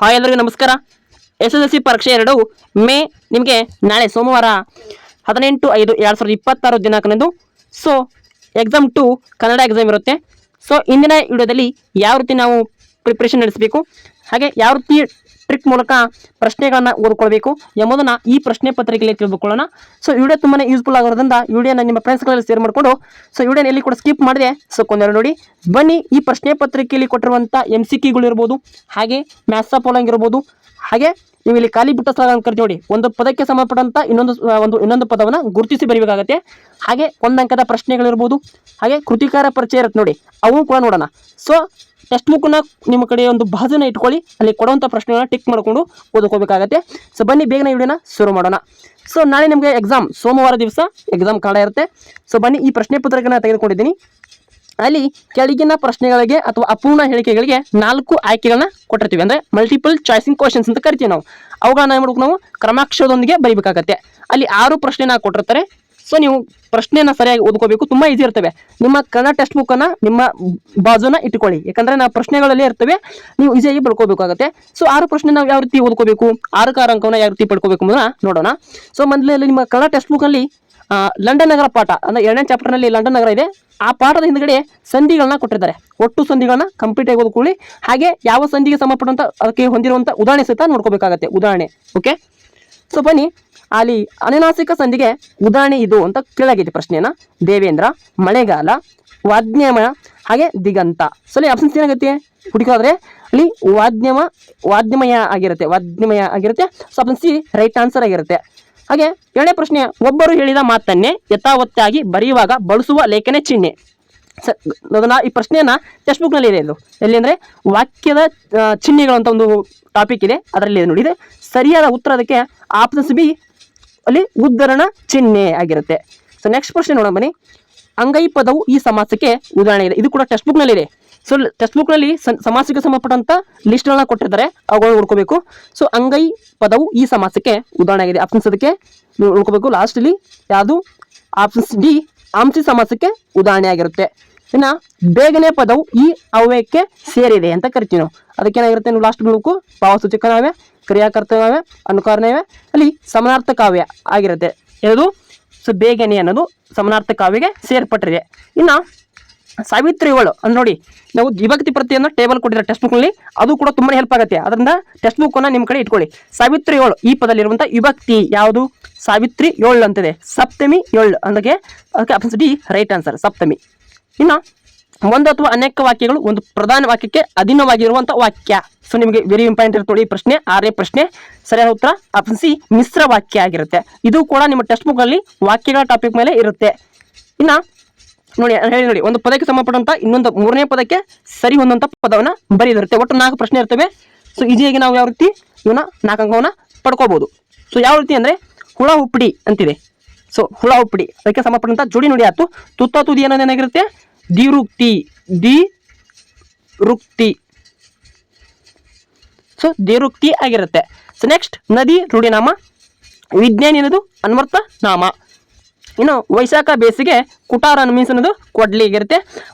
Hi ಎಲ್ಲರಿಗೂ ನಮಸ್ಕಾರ. SSLC ಪರೀಕ್ಷೆ 2 ಮೇ ನಿಮಗೆ ನಾಳೆ ಸೋಮವಾರ 18/5/2026 ದಿನಾಂಕದಂದು ಸೊ ಎಕ್ಸಾಮ್ 2 ಕನ್ನಡ ಎಕ್ಸಾಮ್ ಇರುತ್ತೆ. ಸೊ ಇಂದಿನ ವಿಡಿಯೋದಲ್ಲಿ ಯಾವ ರೀತಿ ನಾವು ಪ್ರಿಪರೇಷನ್ ನಡೆಸಬೇಕು, ಹಾಗೆ ಯಾವ ರೀತಿ ಟ್ರಿಕ್ ಮೂಲಕ ಪ್ರಶ್ನೆಗಳನ್ನು ಓದ್ಕೊಳ್ಬೇಕು ಎಂಬುದನ್ನು ಈ ಪ್ರಶ್ನೆ ಪತ್ರಿಕೆಯಲ್ಲಿ ತಿಳಿದುಕೊಳ್ಳೋಣ. ಸೊ ವಿಡಿಯೋ ತುಂಬಾ ಯೂಸ್ಫುಲ್ ಆಗೋದ್ರಿಂದ ವಿಡಿಯೋನ ನಿಮ್ಮ ಫ್ರೆಂಡ್ಸ್ಗಳಲ್ಲಿ ಶೇರ್ ಮಾಡಿಕೊಂಡು ಸೊ ವಿಡಿಯೋನ ಎಲ್ಲಿ ಕೂಡ ಸ್ಕಿಪ್ ಮಾಡಿದೆ ಸೊ ಕೊಂದೆರಡು ನೋಡಿ. ಬನ್ನಿ, ಈ ಪ್ರಶ್ನೆ ಪತ್ರಿಕೆಯಲ್ಲಿ ಕೊಟ್ಟಿರುವಂಥ MCQಗಳು ಇರ್ಬೋದು, ಹಾಗೆ ಮ್ಯಾಥ್ಸ್ ಫಾಲೋಯಿಂಗ್ ಇರ್ಬೋದು, ಹಾಗೆ ನೀವು ಇಲ್ಲಿ ಖಾಲಿ ಬಿಟ್ಟ ಸ್ಥಳ ಅಂತ ಕರಿತೀವಿ ನೋಡಿ, ಒಂದು ಪದಕ್ಕೆ ಸಂಬಂಧಪಟ್ಟಂಥ ಇನ್ನೊಂದು ಪದವನ್ನು ಗುರುತಿಸಿ ಬರೀಬೇಕಾಗತ್ತೆ. ಹಾಗೆ ಒಂದಂಕದ ಪ್ರಶ್ನೆಗಳಿರ್ಬೋದು, ಹಾಗೆ ಕೃತಿಕಾರ ಪರಿಚಯ ಇರುತ್ತೆ ನೋಡಿ, ಅವು ಕೂಡ ನೋಡೋಣ. ಸೊ ಟೆಕ್ಸ್ಟ್ ಬುಕ್ನ ನಿಮ್ಮ ಕಡೆ ಒಂದು ಬಾಜುನ ಇಟ್ಕೊಳ್ಳಿ, ಅಲ್ಲಿ ಕೊಡುವಂಥ ಪ್ರಶ್ನೆಗಳನ್ನ ಟಿಕ್ ಮಾಡಿಕೊಂಡು ಓದ್ಕೋಬೇಕಾಗತ್ತೆ. ಸೊ ಬನ್ನಿ ಬೇಗನೆ ವಿಡಿಯೋನ ಶುರು ಮಾಡೋಣ. ಸೊ ನಾಳೆ ನಿಮಗೆ ಎಕ್ಸಾಮ್ ಸೋಮವಾರ ದಿವಸ ಎಕ್ಸಾಮ್ ಕನ್ನಡ ಇರುತ್ತೆ. ಸೊ ಬನ್ನಿ, ಈ ಪ್ರಶ್ನೆ ಪತ್ರಿಕೆನ ತೆಗೆದುಕೊಂಡಿದ್ದೀನಿ. ಅಲ್ಲಿ ಕೆಳಗಿನ ಪ್ರಶ್ನೆಗಳಿಗೆ ಅಥವಾ ಅಪೂರ್ಣ ಹೇಳಿಕೆಗಳಿಗೆ 4 ಆಯ್ಕೆಗಳನ್ನ ಕೊಟ್ಟಿರ್ತೀವಿ, ಅಂದರೆ ಮಲ್ಟಿಪಲ್ ಚಾಯ್ಸಿಂಗ್ ಕ್ವಶನ್ಸ್ ಅಂತ ಕರಿತೀವಿ ನಾವು. ಅವುಗಳನ್ನ ಏನು ಮಾಡ್ಬೇಕು, ನಾವು ಕ್ರಮಾಕ್ಷರದೊಂದಿಗೆ ಬರೀಬೇಕಾಗತ್ತೆ. ಅಲ್ಲಿ 6 ಪ್ರಶ್ನೆನ ಕೊಟ್ಟಿರ್ತಾರೆ. ಸೊ ನೀವು ಪ್ರಶ್ನೆಯನ್ನು ಸರಿಯಾಗಿ ಓದ್ಕೋಬೇಕು, ತುಂಬ ಈಸಿ ಇರ್ತವೆ. ನಿಮ್ಮ ಕನ್ನಡ ಟೆಕ್ಸ್ಟ್ ಬುಕ್ಕನ್ನು ನಿಮ್ಮ ಬಾಜುನ ಇಟ್ಕೊಳ್ಳಿ, ಯಾಕಂದರೆ ನಾವು ಪ್ರಶ್ನೆಗಳಲ್ಲೇ ಇರ್ತವೆ, ನೀವು ಈಸಿಯಾಗಿ ಬರ್ಕೋಬೇಕಾಗುತ್ತೆ. ಸೊ 6 ಪ್ರಶ್ನೆ ನಾವು ಯಾವ ರೀತಿ ಓದ್ಕೋಬೇಕು, 6 ಅಂಕವನ್ನು ಯಾವ ರೀತಿ ಪಡ್ಕೋಬೇಕು ಅನ್ನೋದನ್ನ ನೋಡೋಣ. ಸೊ ಮೊದಲಲ್ಲಿ ನಿಮ್ಮ ಕನ್ನಡ ಟೆಕ್ಸ್ಟ್ ಬುಕ್ಕಲ್ಲಿ ಲಂಡನ್ ನಗರ ಪಾಠ, ಅಂದರೆ 2ನೇ ಚಾಪ್ಟರ್ನಲ್ಲಿ ಲಂಡನ್ ನಗರ ಇದೆ. ಆ ಪಾಠದ ಹಿಂದ್ಗಡೆ ಸಂಧಿಗಳನ್ನ ಕೊಟ್ಟಿದ್ದಾರೆ. ಒಟ್ಟು ಸಂಧಿಗಳನ್ನ ಕಂಪ್ಲೀಟ್ ಆಗಿ ಓದ್ಕೊಳ್ಳಿ. ಹಾಗೆ ಯಾವ ಸಂಧಿಗೆ ಸಂಬಂಧಪಟ್ಟಂತ ಅದಕ್ಕೆ ಹೊಂದಿರುವಂಥ ಉದಾಹರಣೆ ಸಹಿತ ನೋಡ್ಕೋಬೇಕಾಗತ್ತೆ, ಉದಾಹರಣೆ. ಓಕೆ, ಸೊ ಬನ್ನಿ, ಅಲ್ಲಿ ಅನುನಾಸಿಕ ಸಂಧಿಗೆ ಉದಾಹರಣೆ ಇದು ಅಂತ ಕೇಳಾಗಿದೆ ಪ್ರಶ್ನೆಯನ್ನ. ದೇವೇಂದ್ರ, ಮಳೆಗಾಲ, ವಾದ್ಯಮಯ, ಹಾಗೆ ದಿಗಂತ. ಸೊ ಅಲ್ಲಿ ಆಪ್ಷನ್ಸ್ ಏನಾಗುತ್ತೆ ಹುಡುಕಾದ್ರೆ ಅಲ್ಲಿ ವಾದ್ಯಮಯ ಆಗಿರುತ್ತೆ. So option C right answer ಆಗಿರುತ್ತೆ. ಹಾಗೆ 2ನೇ ಪ್ರಶ್ನೆ, ಒಬ್ಬರು ಹೇಳಿದ ಮಾತನ್ನೇ ಯಥಾವತ್ತಾಗಿ ಬರೆಯುವಾಗ ಬಳಸುವ ಲೇಖನ ಚಿಹ್ನೆ. ಅದನ್ನ ಈ ಪ್ರಶ್ನೆಯನ್ನ ಟೆಕ್ಸ್ಟ್ ಬುಕ್ನಲ್ಲಿ ಇದೆ. ಇದು ಎಲ್ಲಿ ಅಂದರೆ ವಾಕ್ಯದ ಚಿಹ್ನೆಗಳು ಅಂತ ಒಂದು ಟಾಪಿಕ್ ಇದೆ, ಅದರಲ್ಲಿ ನೋಡಿ. ಇದೆ ಸರಿಯಾದ ಉತ್ತರ ಅದಕ್ಕೆ ಆಪ್ಷನ್ಸ್ ಬಿ, ಅಲ್ಲಿ ಉದ್ಧರಣ ಚಿಹ್ನೆ ಆಗಿರುತ್ತೆ. ಸೊ ನೆಕ್ಸ್ಟ್ ಪ್ರಶ್ನೆ ನೋಡೋಣ ಬನ್ನಿ. ಅಂಗೈ ಪದವು ಈ ಸಮಾಸಕ್ಕೆ ಉದಾಹರಣೆ ಇದೆ. ಇದು ಕೂಡ ಟೆಕ್ಸ್ಟ್ ಬುಕ್ನಲ್ಲಿ ಇದೆ. ಸೊ ಟೆಕ್ಸ್ಟ್ ಬುಕ್ನಲ್ಲಿ ಸಮಾಸಕ್ಕೆ ಸಂಬಂಧಪಟ್ಟಂಥ ಲಿಸ್ಟ್ಗಳನ್ನ ಕೊಟ್ಟಿರ್ತಾರೆ, ಅವುಗಳನ್ನ ನೋಡ್ಕೋಬೇಕು. ಸೊ ಅಂಗೈ ಪದವು ಈ ಸಮಾಸಕ್ಕೆ ಉದಾಹರಣೆ ಆಗಿದೆ. ಆಪ್ಷನ್ಸ್ ಅದಕ್ಕೆ ನೀವು ನೋಡ್ಕೋಬೇಕು. ಲಾಸ್ಟಲ್ಲಿ ಯಾವುದು, ಆಪ್ಷನ್ಸ್ ಡಿ ಆಂಶಿ ಸಮಾಸಕ್ಕೆ ಉದಾಹರಣೆ ಆಗಿರುತ್ತೆ. ಇನ್ನು ಬೇಗನೆ ಪದವು ಈ ಅವ್ಯಯಕ್ಕೆ ಸೇರಿದೆ ಅಂತ ಕರಿತೀವಿ ನಾವು. ಅದಕ್ಕೇನಾಗಿರುತ್ತೆ, ನೀವು ಲಾಸ್ಟ್ ನೋಡಬೇಕು. ಭಾವಸೂಚಕನಾವ್ಯ, ಕ್ರಿಯಾಕರ್ತವ್ಯ, ಅನುಕರಣವ್ಯ, ಅಲ್ಲಿ ಸಮಾನಾರ್ಥ ಕಾವ್ಯ ಆಗಿರುತ್ತೆ. ಯಾವುದು, ಸೊ ಬೇಗನೆ ಅನ್ನೋದು ಸಮಾನಾರ್ಥ ಕಾವ್ಯಗೆ ಸೇರ್ಪಟ್ಟಿದೆ. ಇನ್ನು ಸಾವಿತ್ರಿ 7 ಅಂದ್ರೆ ನೋಡಿ, ನಾವು ವಿಭಕ್ತಿ ಪ್ರತಿಯನ್ನು ಟೇಬಲ್ ಕೊಟ್ಟಿದ್ದಾರೆ ಟೆಕ್ಸ್ಟ್ ಬುಕ್ನಲ್ಲಿ, ಅದು ಕೂಡ ತುಂಬಾ ಹೆಲ್ಪ್ ಆಗುತ್ತೆ. ಅದರಿಂದ ಟೆಕ್ಸ್ಟ್ ಬುಕ್ಕನ್ನು ನಿಮ್ಮ ಕಡೆ ಇಟ್ಕೊಳ್ಳಿ. ಸಾವಿತ್ರಿ 7 ಈ ಪದದಲ್ಲಿರುವಂಥ ವಿಭಕ್ತಿ ಯಾವುದು, ಸಾವಿತ್ರಿ 7 ಅಂತಿದೆ. ಸಪ್ತಮಿ 7 ಅದಕ್ಕೆ ಆಪ್ಷನ್ ಡಿ ರೈಟ್ ಆನ್ಸರ್, ಸಪ್ತಮಿ. ಇನ್ನು ಒಂದು ಅಥವಾ ಅನೇಕ ವಾಕ್ಯಗಳು ಒಂದು ಪ್ರಧಾನ ವಾಕ್ಯಕ್ಕೆ ಅಧೀನವಾಗಿರುವಂಥ ವಾಕ್ಯ. ಸೊ ನಿಮಗೆ ವೆರಿ ಇಂಪಾರ್ಟೆಂಟ್ ಇರ್ತದೆ ಈ ಪ್ರಶ್ನೆ. 6ನೇ ಪ್ರಶ್ನೆ, ಸರಿಯಾದ ಉತ್ತರ ಆಪ್ಷನ್ ಸಿ ಮಿಶ್ರ ವಾಕ್ಯ ಆಗಿರುತ್ತೆ. ಇದು ಕೂಡ ನಿಮ್ಮ ಟೆಕ್ಸ್ಟ್ ಬುಕ್ಕಲ್ಲಿ ವಾಕ್ಯಗಳ ಟಾಪಿಕ್ ಮೇಲೆ ಇರುತ್ತೆ. ಇನ್ನು ನೋಡಿ, ಒಂದು ಪದಕ್ಕೆ ಸಂಬಂಧಪಟ್ಟಂತ ಇನ್ನೊಂದು 3ನೇ ಪದಕ್ಕೆ ಸರಿ ಹೊಂದಂತ ಪದವನ್ನು ಬರೆದಿರುತ್ತೆ. ಒಟ್ಟು 4 ಪ್ರಶ್ನೆ ಇರ್ತವೆ. ಸೊ ಈಜಿಯಾಗಿ ನಾವು ಯಾವ ರೀತಿ ಇವನ್ನ 4 ಅಂಕವನ್ನು ಪಡ್ಕೋಬಹುದು. ಸೊ ಯಾವ ರೀತಿ ಅಂದರೆ ಹುಳ ಹುಪ್ಪಡಿ ಅಂತಿದೆ. ಸೊ ಹುಳ ಹುಪ್ಪಡಿ ಅದಕ್ಕೆ ಸಂಬಂಧಪಟ್ಟಂತ ಜೋಡಿ ನೋಡಿ ಆಯ್ತು. ತುತ್ತ ತುದಿ ಅನ್ನೋದೇನಾಗಿರುತ್ತೆ, ದಿರುಕ್ತಿ. ಸೊ ದೇರುಕ್ತಿ ಆಗಿರುತ್ತೆ. ಸೊ ನೆಕ್ಸ್ಟ್ ನದಿ ರೂಢಿನಾಮ, ವಿಜ್ಞಾನಿ ಅನ್ನೋದು ಅನ್ವರ್ಥ ನಾಮ. ಇನ್ನು ವೈಶಾಖ ಬೇಸಿಗೆ ಕುಟಾರ ಮೀನ್ಸ್ ಅನ್ನೋದು ಕೊಡ್ಲಿ ಆಗಿರುತ್ತೆ.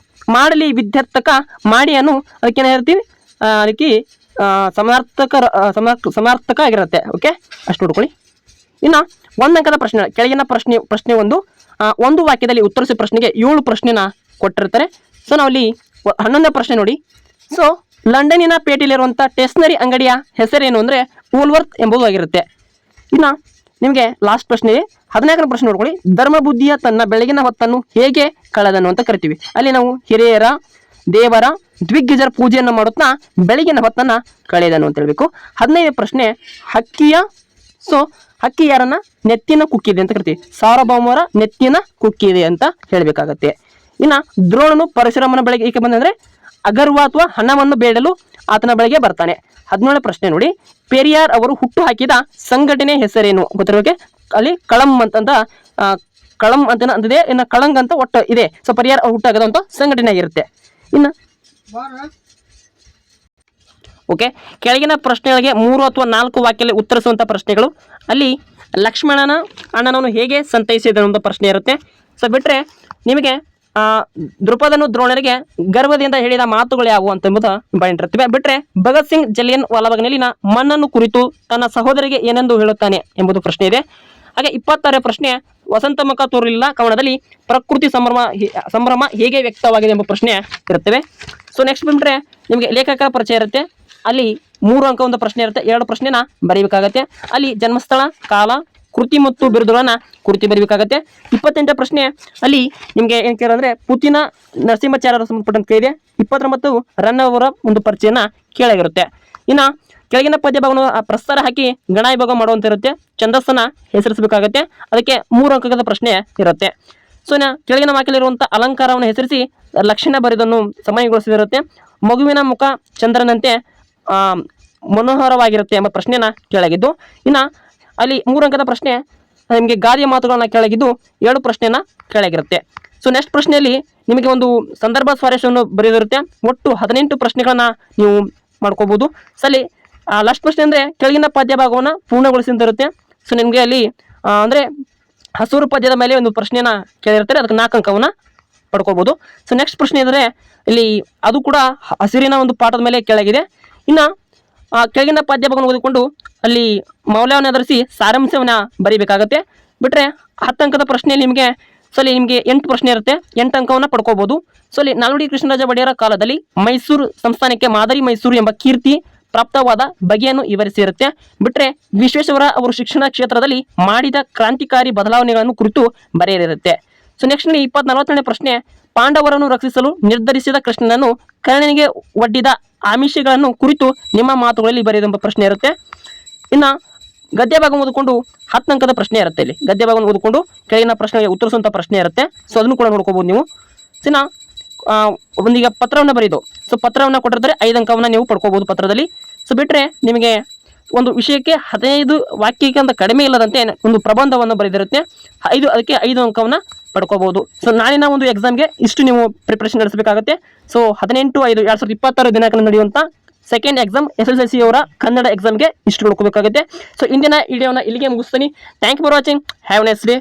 ಮಾಡಲಿ ವಿದ್ಯಾರ್ಥಕ, ಮಾಡಿ ಅನ್ನು ಅದಕ್ಕೇನಾಗಿರ್ತೀವಿ, ಅದಕ್ಕೆ ಸಮಾರ್ಥಕ ಆಗಿರುತ್ತೆ. ಓಕೆ, ಅಷ್ಟು ನೋಡ್ಕೊಳ್ಳಿ. ಇನ್ನು ಒಂದಂಕದ ಪ್ರಶ್ನೆ, ಕೆಳಗಿನ ಪ್ರಶ್ನೆ ಒಂದು ವಾಕ್ಯದಲ್ಲಿ ಉತ್ತರಿಸುವ ಪ್ರಶ್ನೆಗೆ 7 ಪ್ರಶ್ನೆನ ಕೊಟ್ಟಿರ್ತಾರೆ. ಸೊ ನಾವಲ್ಲಿ 11ನೇ ಪ್ರಶ್ನೆ ನೋಡಿ. ಸೊ ಲಂಡನ್ನಿನ ಪೇಟೆಯಲ್ಲಿರುವಂಥ ಸ್ಟೇಷನರಿ ಅಂಗಡಿಯ ಹೆಸರೇನು ಅಂದರೆ ವೂಲ್ವರ್ತ್ ಎಂಬುದು ಆಗಿರುತ್ತೆ. ಇನ್ನು ನಿಮಗೆ ಲಾಸ್ಟ್ ಪ್ರಶ್ನೆ 14ನೇ ಪ್ರಶ್ನೆ ನೋಡ್ಕೊಳ್ಳಿ. ಧರ್ಮಬುದ್ಧಿಯ ತನ್ನ ಬೆಳಗಿನ ಹೊತ್ತನ್ನು ಹೇಗೆ ಕಳೆದನು ಅಂತ ಕರಿತೀವಿ. ಅಲ್ಲಿ ನಾವು ಹಿರಿಯರ, ದೇವರ, ದ್ವಿಗ್ಗಜರ ಪೂಜೆಯನ್ನು ಮಾಡುತ್ತಾ ಬೆಳಗಿನ ಹೊತ್ತನ್ನು ಕಳೆದನು ಅಂತ ಹೇಳಬೇಕು. 15ನೇ ಪ್ರಶ್ನೆ, ಹಕ್ಕಿ ಯಾರನ್ನ ನೆತ್ತಿನ ಕುಕ್ಕಿದೆ ಅಂತ ಕರಿತೀವಿ. ಸಾರ್ವಭೌಮರ ನೆತ್ತಿನ ಕುಕ್ಕಿದೆ ಅಂತ ಹೇಳಬೇಕಾಗತ್ತೆ. ಇನ್ನು ದ್ರೋಣನು ಪರಶುರಾಮನ ಬಳಿಗೆ ಏಕೆ ಬಂದಂದ್ರೆ ಅಗರ್ವ ಅಥವಾ ಹಣವನ್ನು ಬೇಡಲು ಆತನ ಬಳಿಗೆ ಬರ್ತಾನೆ. 17ನೇ ಪ್ರಶ್ನೆ ನೋಡಿ. ಪೆರಿಯಾರ್ ಅವರು ಹುಟ್ಟು ಹಾಕಿದ ಸಂಘಟನೆ ಹೆಸರೇನು ಗೊತ್ತಿರೋಕೆ, ಅಲ್ಲಿ ಕಳಂ ಅಂತ ಅಂತಿದೆ. ಇನ್ನು ಕಳಂಗ್ ಅಂತ ಒಟ್ಟು ಇದೆ. ಸೊ ಪೆರಿಯಾರ್ ಅವರು ಹುಟ್ಟು ಹಾಕಿದಂಥ ಸಂಘಟನೆ ಆಗಿರುತ್ತೆ. ಇನ್ನು ಓಕೆ, ಕೆಳಗಿನ ಪ್ರಶ್ನೆಗಳಿಗೆ 3 ಅಥವಾ 4 ವಾಕ್ಯದಲ್ಲಿ ಉತ್ತರಿಸುವಂಥ ಪ್ರಶ್ನೆಗಳು. ಅಲ್ಲಿ ಲಕ್ಷ್ಮಣನ ಅಣ್ಣನನ್ನು ಹೇಗೆ ಸಂತೈಸಿದನು ಅಂತ ಪ್ರಶ್ನೆ ಇರುತ್ತೆ. ಸೊ ಬಿಟ್ಟರೆ ನಿಮಗೆ ದ್ರುಪದನು ದ್ರೋಣರಿಗೆ ಗರ್ವದಿಂದ ಹೇಳಿದ ಮಾತುಗಳು ಯಾವುವು ಅಂತ ಎಂಬುದು ಇಂಪಾರ್ಟೆಂಟ್ ಇರ್ತವೆ. ಬಿಟ್ರೆ ಭಗತ್ ಸಿಂಗ್ ಜಲಿಯನ್ ವಾಲಾಬಾಗ್ನಲ್ಲಿನ ಮಣ್ಣನ್ನು ಕುರಿತು ತನ್ನ ಸಹೋದರಿಗೆ ಏನೆಂದು ಹೇಳುತ್ತಾನೆ ಎಂಬುದು ಪ್ರಶ್ನೆ ಇದೆ. ಹಾಗೆ 26ನೇ ಪ್ರಶ್ನೆ, ವಸಂತ ಮುಖ ತೋರಲಿಲ್ಲ ಕವನದಲ್ಲಿ ಪ್ರಕೃತಿ ಸಂಭ್ರಮ ಹೇಗೆ ವ್ಯಕ್ತವಾಗಿದೆ ಎಂಬ ಪ್ರಶ್ನೆ ಇರುತ್ತವೆ. ಸೊ ನೆಕ್ಸ್ಟ್ ಬಂದ್ಬಿಟ್ರೆ ನಿಮಗೆ ಲೇಖಕರ ಪರಿಚಯ ಇರುತ್ತೆ. ಅಲ್ಲಿ 3 ಅಂಕ ಒಂದು ಪ್ರಶ್ನೆ ಇರುತ್ತೆ, 2 ಪ್ರಶ್ನೆನ ಬರೀಬೇಕಾಗತ್ತೆ. ಅಲ್ಲಿ ಜನ್ಮಸ್ಥಳ, ಕಾಲ, ಕೃತಿ ಮತ್ತು ಬಿರುದುಗಳನ್ನ ಕುರಿತು ಬರೀಬೇಕಾಗತ್ತೆ. 28ನೇ ಪ್ರಶ್ನೆ ಅಲ್ಲಿ ನಿಮಗೆ ಏನು ಕೇಳಂದ್ರೆ ಪುತಿನ ನರಸಿಂಹಾಚಾರ್ಯರ ಸಂಬಂಧಪಟ್ಟಂತೆ ಇದೆ. 29 ರನ್ ಅವರ ಒಂದು ಪರಿಚಯನ ಕೇಳಾಗಿರುತ್ತೆ. ಇನ್ನು ಕೆಳಗಿನ ಪದ್ಯ ಭಾಗವನ್ನು ಪ್ರಸ್ತಾರ ಹಾಕಿ ಗಣಾಯ ಭಾಗ ಮಾಡುವಂತ ಇರುತ್ತೆ. ಛಂದಸ್ಸನ್ನ ಹೆಸರಿಸಬೇಕಾಗತ್ತೆ. ಅದಕ್ಕೆ 3 ಅಂಕದ ಪ್ರಶ್ನೆ ಇರುತ್ತೆ. ಸೊ ಕೆಳಗಿನ ವಾಕ್ಯದಲ್ಲಿರುವಂಥ ಅಲಂಕಾರವನ್ನು ಹೆಸರಿಸಿ ಲಕ್ಷಣ ಬರೆದನ್ನು ಸಮಯಗೊಳಿಸಿದಿರುತ್ತೆ. ಮಗುವಿನ ಮುಖ ಚಂದ್ರನಂತೆ ಮನೋಹರವಾಗಿರುತ್ತೆ ಎಂಬ ಪ್ರಶ್ನೆನ ಕೇಳಾಗಿದ್ದು. ಇನ್ನು ಅಲ್ಲಿ 3 ಅಂಕದ ಪ್ರಶ್ನೆ ನಿಮಗೆ ಗಾದೆಯ ಮಾತುಗಳನ್ನ ಕೇಳಾಗಿದ್ದು 2 ಪ್ರಶ್ನೆನ ಕೇಳಾಗಿರುತ್ತೆ. ಸೊ ನೆಕ್ಸ್ಟ್ ಪ್ರಶ್ನೆಯಲ್ಲಿ ನಿಮಗೆ ಒಂದು ಸಂದರ್ಭ ಸ್ವಾರಸ್ಯವನ್ನು ಬರೆದಿರುತ್ತೆ. ಒಟ್ಟು 18 ಪ್ರಶ್ನೆಗಳನ್ನ ನೀವು ಮಾಡ್ಕೋಬಹುದು. ಸೊ ಅಲ್ಲಿ ಲಾಸ್ಟ್ ಪ್ರಶ್ನೆ ಅಂದರೆ ಕೆಳಗಿನ ಪದ್ಯ ಭಾಗವನ್ನು ಪೂರ್ಣಗೊಳಿಸಿರುತ್ತೆ. ಸೊ ನಿಮಗೆ ಅಲ್ಲಿ ಅಂದರೆ ಹಸೂರು ಪದ್ಯದ ಮೇಲೆ ಒಂದು ಪ್ರಶ್ನೆನ ಕೇಳಿರ್ತಾರೆ, ಅದಕ್ಕೆ 4 ಅಂಕವನ್ನು ಪಡ್ಕೋಬಹುದು. ಸೊ ನೆಕ್ಸ್ಟ್ ಪ್ರಶ್ನೆ ಅಂದರೆ ಇಲ್ಲಿ ಅದು ಕೂಡ ಹಸಿರಿನ ಒಂದು ಪಾಠದ ಮೇಲೆ ಕೆಳಗಿದೆ. ಇನ್ನು ಕೆಳಗಿನ ಪದ್ಯ ಭಾಗವನ್ನು ಓದಿಕೊಂಡು ಅಲ್ಲಿ ಮೌಲ್ಯವನ್ನು ಆಧರಿಸಿ ಸಾರಾಂಶವನ್ನು ಬರೀಬೇಕಾಗತ್ತೆ. ಬಿಟ್ಟರೆ 10 ಅಂಕದ ಪ್ರಶ್ನೆಯಲ್ಲಿ ನಿಮಗೆ ಸೊ ಅಲ್ಲಿ ನಿಮಗೆ 8 ಪ್ರಶ್ನೆ ಇರುತ್ತೆ, 8 ಅಂಕವನ್ನು ಪಡ್ಕೋಬಹುದು. ಸೊ ಅಲ್ಲಿ ನಾಲ್ವಡಿ ಕೃಷ್ಣರಾಜ ಒಡೆಯರ ಕಾಲದಲ್ಲಿ ಮೈಸೂರು ಸಂಸ್ಥಾನಕ್ಕೆ ಮಾದರಿ ಮೈಸೂರು ಎಂಬ ಕೀರ್ತಿ ಪ್ರಾಪ್ತವಾದ ಬಗೆಯನ್ನು ವಿವರಿಸಿರುತ್ತೆ. ಬಿಟ್ಟರೆ ವಿಶ್ವೇಶ್ವರ ಅವರು ಶಿಕ್ಷಣ ಕ್ಷೇತ್ರದಲ್ಲಿ ಮಾಡಿದ ಕ್ರಾಂತಿಕಾರಿ ಬದಲಾವಣೆಗಳನ್ನು ಕುರಿತು ಬರೆಯಲಿರುತ್ತೆ. ಸೊ ನೆಕ್ಸ್ಟ್ 40ನೇ ಪ್ರಶ್ನೆ, ಪಾಂಡವರನ್ನು ರಕ್ಷಿಸಲು ನಿರ್ಧರಿಸಿದ ಕೃಷ್ಣನನ್ನು ಕರ್ಣನಿಗೆ ಒಡ್ಡಿದ ಆಮಿಷಗಳನ್ನು ಕುರಿತು ನಿಮ್ಮ ಮಾತುಗಳಲ್ಲಿ ಬರೆಯುವ ಪ್ರಶ್ನೆ ಇರುತ್ತೆ. ಇನ್ನು ಗದ್ಯ ಭಾಗ ಓದಿಕೊಂಡು 10 ಅಂಕದ ಪ್ರಶ್ನೆ ಇರುತ್ತೆ. ಇಲ್ಲಿ ಗದ್ಯ ಭಾಗವನ್ನು ಓದಿಕೊಂಡು ಕೆಳಗಿನ ಪ್ರಶ್ನೆಗೆ ಉತ್ತರಿಸುವಂಥ ಪ್ರಶ್ನೆ ಇರುತ್ತೆ. ಸೊ ಅದನ್ನು ಕೂಡ ನೋಡ್ಕೋಬಹುದು ನೀವು. ಇನ್ನು ಒಂದೀಗ ಪತ್ರವನ್ನು ಬರೆದು ಸೊ ಪತ್ರವನ್ನು ಕೊಟ್ಟಿರ್ತಾರೆ, 5 ಅಂಕವನ್ನು ನೀವು ಪಡ್ಕೋಬಹುದು ಪತ್ರದಲ್ಲಿ. ಸೊ ಬಿಟ್ಟರೆ ನಿಮಗೆ ಒಂದು ವಿಷಯಕ್ಕೆ 15 ವಾಕ್ಯಕ್ಕೆ ಅಂತ ಕಡಿಮೆ ಇಲ್ಲದಂತೆ ಒಂದು ಪ್ರಬಂಧವನ್ನು ಬರೆದಿರುತ್ತೆ, ಅದಕ್ಕೆ 5 ಅಂಕವನ್ನು ಪಡ್ಕೋಬಹುದು. ಸೊ ನಾಳಿನ ಒಂದು ಎಕ್ಸಾಮ್ಗೆ ಇಷ್ಟು ನೀವು ಪ್ರಿಪ್ರೇಷನ್ ನಡೆಸಬೇಕಾಗುತ್ತೆ. ಸೊ 18/5/2026 ದಿನಾಂಕದಲ್ಲಿ ನಡೆಯುವಂಥ ಸೆಕೆಂಡ್ ಎಕ್ಸಾಮ್ SSLC ಅವರ ಕನ್ನಡ ಎಕ್ಸಾಮ್ಗೆ ಇಷ್ಟು ನೋಡ್ಕೋಬೇಕಾಗುತ್ತೆ. ಸೊ ಇಂದಿನ ವಿಡಿಯೋನ ಇಲ್ಲಿಗೆ ಮುಗಿಸ್ತೀನಿ. Thank you for watching. Have nice day.